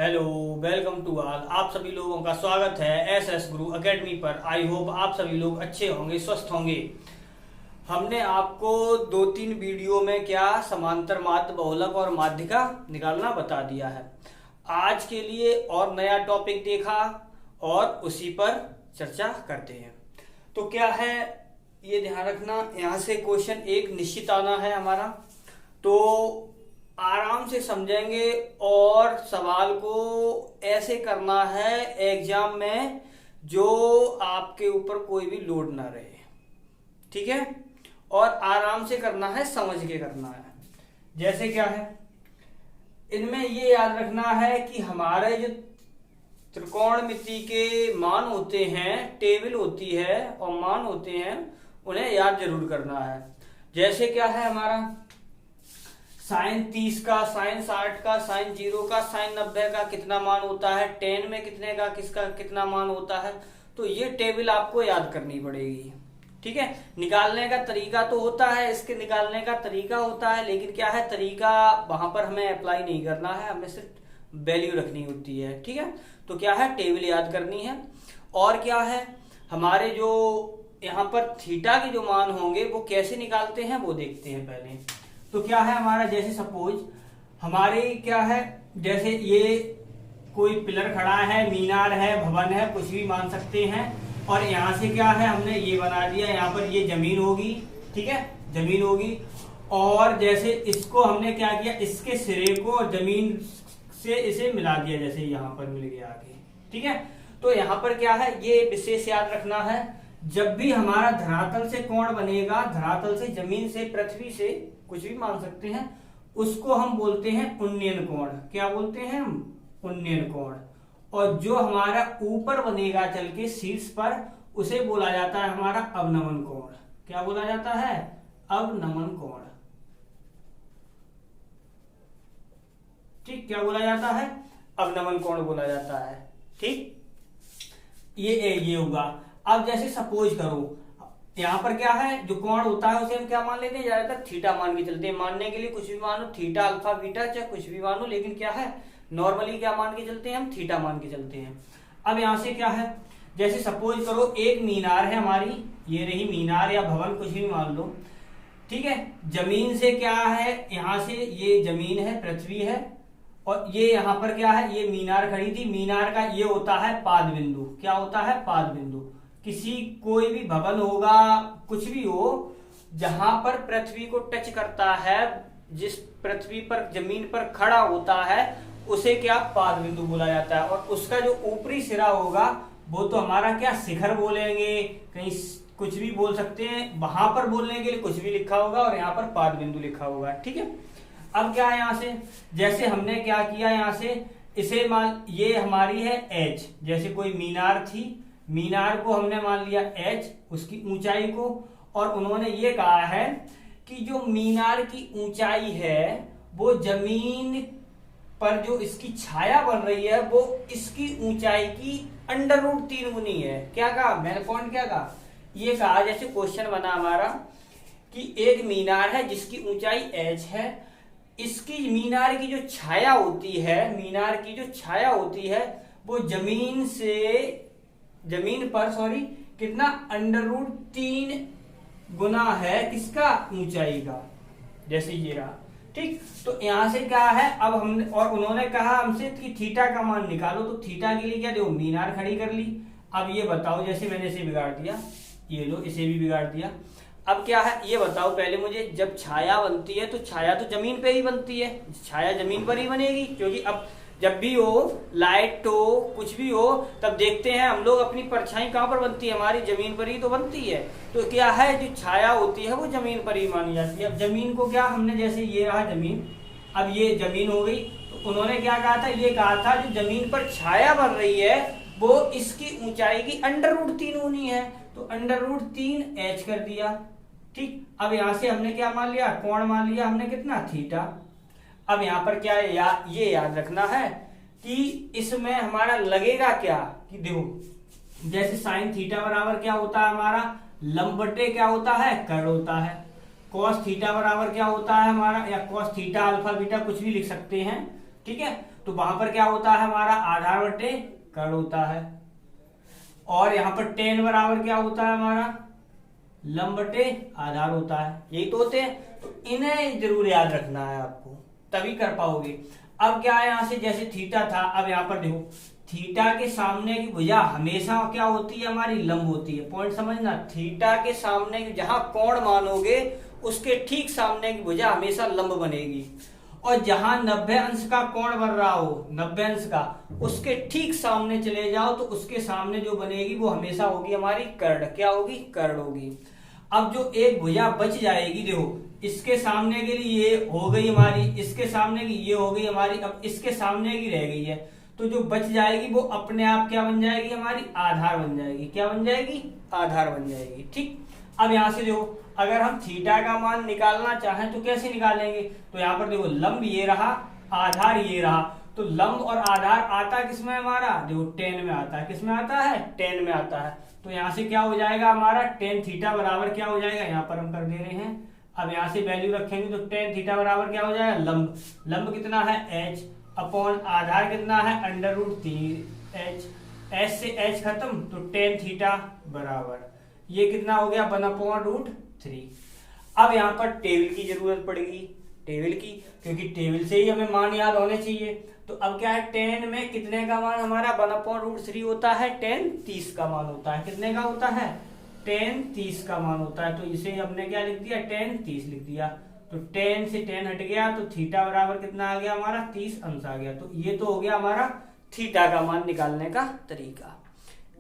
Hello, welcome to all. आप सभी लोगों का स्वागत है एस गुरु एकेडमी पर। आई होप आप सभी लोग अच्छे होंगे, स्वस्थ होंगे। हमने आपको 2-3 वीडियो में क्या समांतर माध्य, बहुलक और माध्यिका निकालना बता दिया है। आज के लिए और नया टॉपिक देखा और उसी पर चर्चा करते हैं। तो क्या है ये ध्यान रखना, यहाँ से क्वेश्चन एक निश्चित आना है हमारा, तो आराम से समझेंगे और सवाल को ऐसे करना है एग्जाम में जो आपके ऊपर कोई भी लोड ना रहे, ठीक है। और आराम से करना है, समझ के करना है। जैसे क्या है, इनमें ये याद रखना है कि हमारे जो त्रिकोणमिति के मान होते हैं, टेबल होती है और मान होते हैं, उन्हें याद जरूर करना है। जैसे क्या है हमारा साइन 30 का, साइन 60 का, साइन 0 का, साइन 90 का कितना मान होता है, टेन में कितने का किसका कितना मान होता है। तो ये टेबल आपको याद करनी पड़ेगी, ठीक है। निकालने का तरीका तो होता है, इसके निकालने का तरीका होता है, लेकिन क्या है तरीका वहां पर हमें अप्लाई नहीं करना है, हमें सिर्फ वैल्यू रखनी होती है, ठीक है। तो क्या है टेबल याद करनी है। और क्या है हमारे जो यहाँ पर थीटा के जो मान होंगे वो कैसे निकालते हैं वो देखते हैं पहले। तो क्या है हमारा, जैसे सपोज हमारे क्या है, जैसे ये कोई पिलर खड़ा है, मीनार है, भवन है, कुछ भी मान सकते हैं। और यहाँ से क्या है हमने ये बना दिया, यहाँ पर ये जमीन होगी, ठीक है, जमीन होगी। और जैसे इसको हमने क्या किया, इसके सिरे को और जमीन से इसे मिला दिया, जैसे यहाँ पर मिल गया आगे, ठीक है। तो यहाँ पर क्या है ये विशेष याद रखना है, जब भी हमारा धरातल से कोण बनेगा, धरातल से, जमीन से, पृथ्वी से, कुछ भी मान सकते हैं, उसको हम बोलते हैं उन्नयन कोण। क्या बोलते हैं हम? उन्नयन कोण। और जो हमारा ऊपर बनेगा चल के शीर्ष पर, उसे बोला जाता है हमारा अवनमन कोण। क्या बोला जाता है? अवनमन कोण, ठीक। क्या बोला जाता है? अवनमन कोण बोला जाता है, ठीक। ये होगा। अब जैसे सपोज करो यहाँ पर क्या है, जो कोण होता है उसे हम क्या मान लेते हैं, ज्यादातर थीटा मान के चलते हैं। मानने के लिए कुछ भी मानो, थीटा, अल्फा, बीटा, चाहे कुछ भी मानो, लेकिन क्या है नॉर्मली क्या मान के चलते हैं हम? थीटा मान के चलते हैं। अब यहाँ से क्या है, जैसे सपोज करो एक मीनार है हमारी, ये रही मीनार या भवन, कुछ भी मान लो, ठीक है। जमीन से क्या है, यहाँ से ये जमीन है, पृथ्वी है, और ये यहाँ पर क्या है, ये मीनार खड़ी थी। मीनार का ये होता है पाद बिंदु। क्या होता है? पाद बिंदु। किसी कोई भी भवन होगा, कुछ भी हो, जहां पर पृथ्वी को टच करता है, जिस पृथ्वी पर, जमीन पर खड़ा होता है, उसे क्या पाद बिंदु बोला जाता है। और उसका जो ऊपरी सिरा होगा वो तो हमारा क्या शिखर बोलेंगे, कहीं कुछ भी बोल सकते हैं, वहां पर बोलने के लिए कुछ भी लिखा होगा और यहाँ पर पाद बिंदु लिखा होगा, ठीक है। अब क्या है यहाँ से, जैसे हमने क्या किया, यहाँ से इसे मान, ये हमारी है एच, जैसे कोई मीनार थी, मीनार को हमने मान लिया एच, उसकी ऊंचाई को। और उन्होंने ये कहा है कि जो मीनार की ऊंचाई है वो जमीन पर जो इसकी छाया बन रही है वो इसकी ऊंचाई की √3 गुनी है। क्या कहा मैंने, पॉइंट क्या कहा, ये कहा जैसे क्वेश्चन बना हमारा कि एक मीनार है जिसकी ऊंचाई एच है, इसकी मीनार की जो छाया होती है, मीनार की जो छाया होती है वो जमीन पर कितना √3 गुना है किसका? ऊंचाई का। जैसे ये रहा, ठीक। तो यहां से क्या है, अब हमने, और उन्होंने कहा हमसे कि थीटा का मान निकालो। तो थीटा के लिए क्या, देखो मीनार खड़ी कर ली। अब ये बताओ, जैसे मैंने इसे बिगाड़ दिया, ये लो इसे भी बिगाड़ दिया। अब क्या है ये बताओ पहले मुझे, जब छाया बनती है तो छाया तो जमीन पे ही बनती है, छाया जमीन पर ही बनेगी, क्योंकि अब जब भी हो, लाइट हो, कुछ भी हो, तब देखते हैं हम लोग अपनी परछाई कहाँ पर बनती है, हमारी जमीन पर ही तो बनती है। तो क्या है, जो छाया होती है वो जमीन पर ही मानी जाती है। अब जमीन को क्या हमने, जैसे ये रहा जमीन, अब ये जमीन हो गई, तो उन्होंने क्या कहा था, ये कहा था जो जमीन पर छाया बन रही है वो इसकी ऊंचाई की √3 गुनी है, तो √3 एच कर दिया, ठीक। अब यहां से हमने क्या मान लिया, कोण मान लिया हमने, कितना? थीटा। अब यहाँ पर क्या है, ये याद रखना है कि इसमें हमारा लगेगा क्या, कि देखो जैसे साइन थीटा बराबर क्या होता है हमारा, लंब बटे क्या होता है, कर्ण होता है। कॉस थीटा बराबर क्या होता है हमारा, या कॉस थीटा अल्फा बीटा कुछ भी लिख सकते हैं, ठीक है। तो वहां पर क्या होता है हमारा आधार बटे कर्ण होता है। और यहाँ पर tan बराबर क्या होता है हमारा लंब बटे आधार होता है। यही तो होते हैं, तो इन्हें जरूर याद रखना है आपको, तभी कर पाओगे। अब क्या है यहाँ से, जैसे थीटा था, अब यहाँ पर देखो थीटा के सामने की भुजा हमेशा क्या होती है हमारी लंब होती है। पॉइंट समझना, थीटा के सामने जहां कोण मानोगे उसके ठीक सामने की भुजा हमेशा लंब बनेगी, और जहां 90 अंश का कोण बन रहा हो, 90 अंश का, उसके ठीक सामने चले जाओ तो उसके सामने जो बनेगी वो हमेशा होगी हमारी कर्ण। क्या होगी? कर्ण होगी। अब जो एक भुजा बच जाएगी, देखो इसके सामने के लिए ये हो गई हमारी, इसके सामने की ये हो गई हमारी, अब इसके सामने की रह गई है, तो जो बच जाएगी वो अपने आप क्या बन जाएगी हमारी आधार बन जाएगी। क्या बन जाएगी? आधार बन जाएगी। ठीक, अब यहां से देखो अगर हम थीटा का मान निकालना चाहें तो कैसे निकालेंगे, तो यहाँ पर देखो लंब ये रहा, आधार ये रहा, तो लंब और आधार आता किसमें हमारा, देखो tan में आता है। किसमें आता है? tan में आता है। तो यहाँ से क्या हो जाएगा हमारा tan थीटा बराबर क्या हो जाएगा, यहाँ पर हम कर दे रहे हैं। अब यहाँ से वैल्यू रखेंगे तो tan थीटा बराबर क्या हो जाएगा, लंब, लंब कितना है h अपॉन आधार कितना है √3h, h से h खत्म, तो tan थीटा बराबर ये कितना हो गया 1/√3। अब यहाँ पर टेबल की जरूरत पड़ेगी, टेबल की, क्योंकि टेबल से ही हमें मान याद होने चाहिए। तो अब क्या है, tan में कितने का मान हमारा 1/√3 होता है, tan 30 का मान होता है। कितने का होता है? tan 30 का मान होता है। तो इसे हमने क्या लिख दिया, tan 30 लिख दिया। तो tan से tan हट गया तो थीटा बराबर कितना आ गया हमारा 30 अंश आ गया। तो ये तो हो गया हमारा थीटा का मान निकालने का तरीका।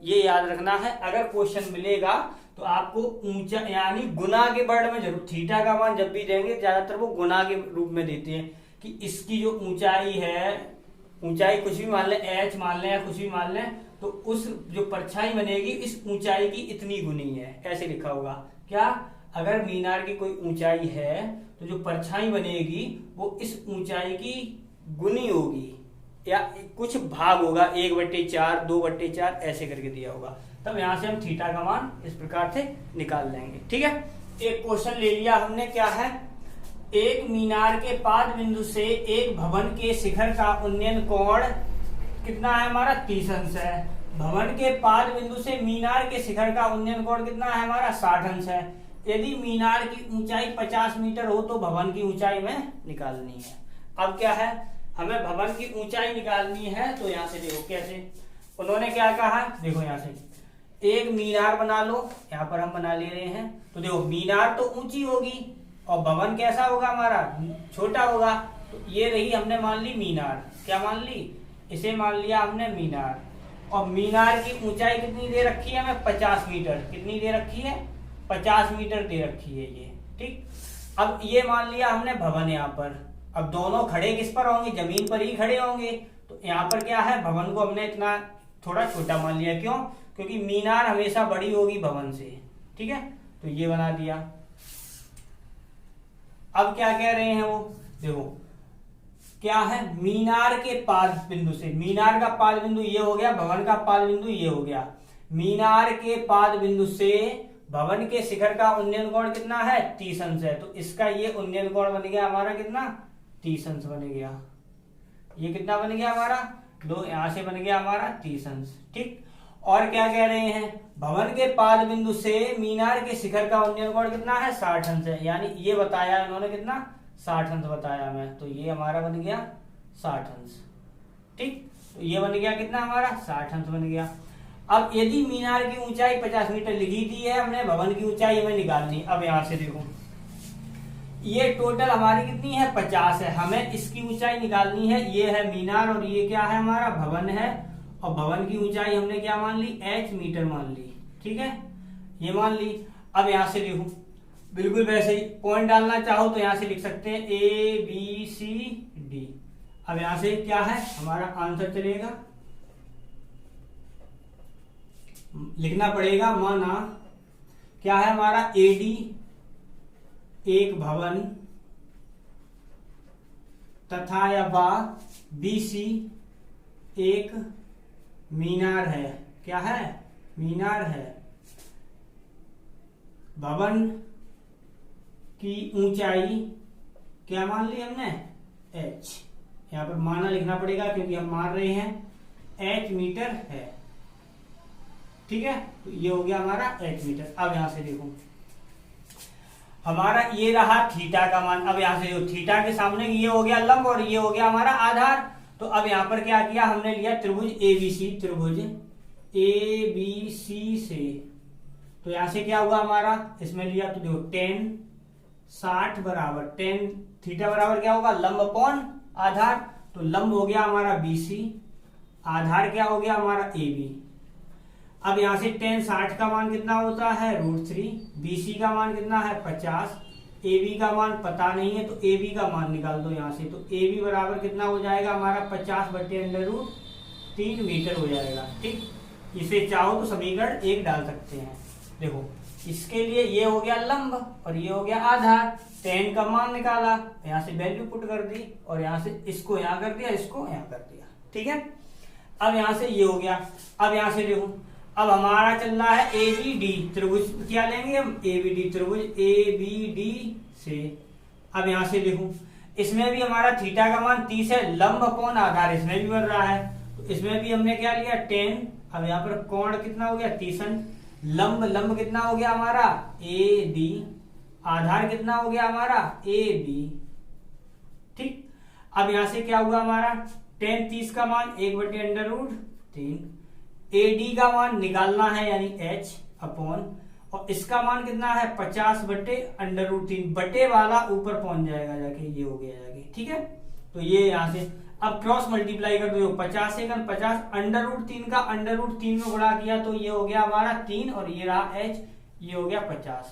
ये याद रखना है, अगर क्वेश्चन मिलेगा तो आपको ऊंचा यानी गुना के वर्ड में जरूर, थीटा का मान जब भी देंगे ज्यादातर वो गुना के रूप में देते हैं कि इसकी जो ऊंचाई है, ऊंचाई कुछ भी मान लें, h मान लें या कुछ भी मान लें, तो उस जो परछाई बनेगी इस ऊंचाई की इतनी गुनी है, ऐसे लिखा होगा। क्या? अगर मीनार की कोई ऊंचाई है तो जो परछाई बनेगी वो इस ऊंचाई की गुनी होगी, या कुछ भाग होगा, 1/4, 2/4 ऐसे करके दिया होगा। तब यहां से हम थीटा का मान इस प्रकार से निकाल लेंगे। ठीक है, एक क्वेश्चन ले लिया हमने, क्या है, एक मीनार के पाद बिंदु से एक भवन के शिखर का उन्नयन कोण कितना है हमारा 30 अंश है। भवन के पाद बिंदु से मीनार के शिखर का उन्नयन कोण कितना है हमारा 60 अंश है। यदि मीनार की ऊंचाई 50 मीटर हो तो भवन की ऊंचाई में निकालनी है। अब क्या है, हमें भवन की ऊंचाई निकालनी है, तो यहाँ से देखो कैसे उन्होंने क्या कहा, देखो यहाँ से एक मीनार बना लो, यहाँ पर हम बना ले रहे हैं। तो देखो मीनार तो ऊंची होगी और भवन कैसा होगा हमारा छोटा होगा। तो ये रही हमने मान ली मीनार, क्या मान ली, इसे मान लिया हमने मीनार। और मीनार की ऊंचाई कितनी दे रखी है हमें 50 मीटर, कितनी दे रखी है 50 मीटर दे रखी है ये। ठीक, अब ये मान लिया हमने भवन यहाँ पर। अब दोनों खड़े किस पर होंगे, जमीन पर ही खड़े होंगे। तो यहाँ पर क्या है, भवन को हमने इतना थोड़ा छोटा मान लिया, क्यों, क्योंकि मीनार हमेशा बड़ी होगी भवन से। ठीक है, तो ये बना दिया। अब क्या कह रहे हैं वो, देखो क्या है, मीनार के पाद बिंदु से, मीनार का पाद बिंदु ये हो गया, भवन का पाद बिंदु ये हो गया। मीनार के पाद बिंदु से भवन के शिखर का उन्नयन कोण कितना है 30 अंश है। तो इसका ये उन्नयन कोण बन गया हमारा कितना 30 अंश बन गया। ये कितना बन गया हमारा, दो यहां से बन गया हमारा 30 अंश। ठीक, और क्या कह रहे हैं, भवन के पाद बिंदु से मीनार के शिखर का उन्नयन कोण कितना है 60 अंश है। यानी ये बताया इन्होंने कितना 60 अंश बताया हमें, तो ये हमारा बन गया 60 अंश। ठीक, तो ये बन गया कितना हमारा 60 अंश बन गया। अब यदि मीनार की ऊंचाई 50 मीटर लिखी दी है हमने, भवन की ऊंचाई हमें निकालनी। अब यहां से देखो ये टोटल हमारी कितनी है 50 है, हमें इसकी ऊंचाई निकालनी है। ये है मीनार और ये क्या है हमारा भवन है, और भवन की ऊंचाई हमने क्या मान ली h मीटर मान ली। ठीक है, ये मान ली। अब यहां से देखो बिल्कुल वैसे ही पॉइंट डालना चाहो तो यहां से लिख सकते हैं ABCD। अब यहां से क्या है हमारा आंसर चलेगा, लिखना पड़ेगा, माना क्या है हमारा AD एक भवन तथा या BC एक मीनार है। क्या है, मीनार है। भवन की ऊंचाई क्या मान ली हमने h, यहाँ पर माना लिखना पड़ेगा क्योंकि हम मान रहे हैं h मीटर है। ठीक है, तो ये हो गया हमारा h मीटर। अब यहां से देखो हमारा ये रहा थीटा का मान। अब यहां से जो थीटा के सामने ये हो गया लंब और ये हो गया हमारा आधार। तो अब यहां पर क्या किया हमने, लिया त्रिभुज एबीसी, त्रिभुज एबीसी से। तो यहां से क्या हुआ हमारा, इसमें लिया तो देखो tan 60 बराबर tan थीटा बराबर क्या होगा, लंब अपॉन आधार। तो लंब हो गया हमारा BC, आधार क्या हो गया हमारा AB। अब यहां से tan 60 का मान कितना होता है √3, BC का मान कितना है 50, AB का मान पता नहीं है तो AB का मान निकाल दो यहां से। तो AB बराबर कितना हो जाएगा हमारा 50/√3 मीटर हो जाएगा। ठीक, इसे चाहो तो समीकरण 1 डाल सकते हैं। देखो इसके लिए ये हो गया लंब और ये हो गया आधार, tan का मान निकाला, यहां से वैल्यू पुट कर दी और यहां से इसको यहां कर दिया, इसको यहां कर दिया। ठीक है, अब यहां से ये हो गया। अब यहां से देखो अब हमारा चल रहा है ABD त्रिभुज, क्या लेंगे हम ABD त्रिभुज ABD से। अब यहां से देखो इसमें भी हमारा थीटा का मान 30 है, लंब अपॉन आधार इसमें भी बढ़ रहा है। तो इसमें भी हमने क्या लिया tan। अब यहाँ पर कोण कितना हो गया 30, लंब कितना हो गया हमारा AD, आधार कितना हो गया हमारा AB। ठीक, अब यहां से क्या हुआ हमारा tan 30 का मान 1/√3, AD का मान निकालना है यानी h अपॉन, और इसका मान कितना है 50/√3, बटे वाला ऊपर पहुंच जाएगा जाके, ये हो गया जाके। ठीक है, तो ये यहां से अब क्रॉस मल्टीप्लाई कर दो, 50 से 50, √3 का √3 में गुणा किया तो ये हो गया हमारा 3 और ये रहा h, ये हो गया 50।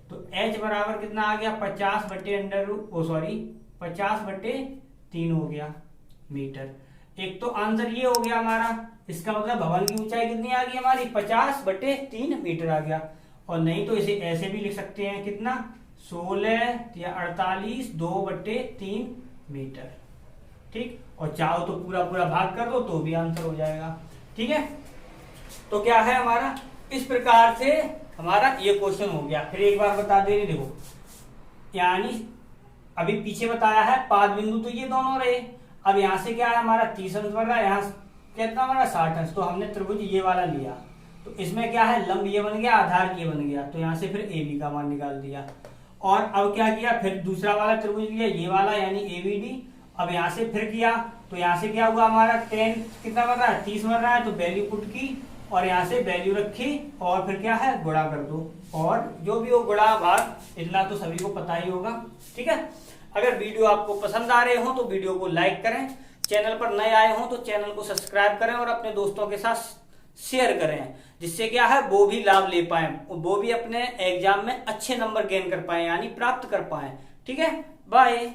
तो h बराबर कितना आ गया 50/3 हो गया मीटर। एक तो आंसर ये हो गया हमारा, इसका मतलब भवन की ऊंचाई कितनी आ गई हमारी 50/3 मीटर आ गया। और नहीं तो इसे ऐसे भी लिख सकते हैं कितना 16 या 48 2/3 मीटर। ठीक, और चाहो तो पूरा पूरा भाग कर दो तो भी आंसर हो जाएगा। ठीक है, तो क्या है हमारा, इस प्रकार से हमारा ये क्वेश्चन हो गया। फिर एक बार बता दे रही, देखो यानी अभी पीछे बताया है पाद बिंदु तो ये दोनों रहे। अब यहां से क्या है हमारा 30 अंश बन रहा है, यहाँ कितना हमारा 60 अंश। तो हमने त्रिभुज ये वाला लिया, तो इसमें क्या है लंब ये बन गया, आधार ये बन गया। तो यहाँ से फिर AB का मान निकाल दिया। और अब क्या किया, फिर दूसरा वाला त्रिभुज लिया ये वाला यानी ABD। अब यहाँ से फिर किया तो यहाँ से क्या हुआ हमारा tan कितना बन रहा है 30 बन रहा है, तो वैल्यू पुट की और यहाँ से वैल्यू रखी और फिर क्या है गुणा कर दो, और जो भी हो गुणा भाग, इतना तो सभी को पता ही होगा। ठीक है, अगर वीडियो आपको पसंद आ रहे हो तो वीडियो को लाइक करें, चैनल पर नए आए हो तो चैनल को सब्सक्राइब करें और अपने दोस्तों के साथ शेयर करें, जिससे क्या है वो भी लाभ ले पाए, वो भी अपने एग्जाम में अच्छे नंबर गेन कर पाए यानी प्राप्त कर पाए। ठीक है, बाय।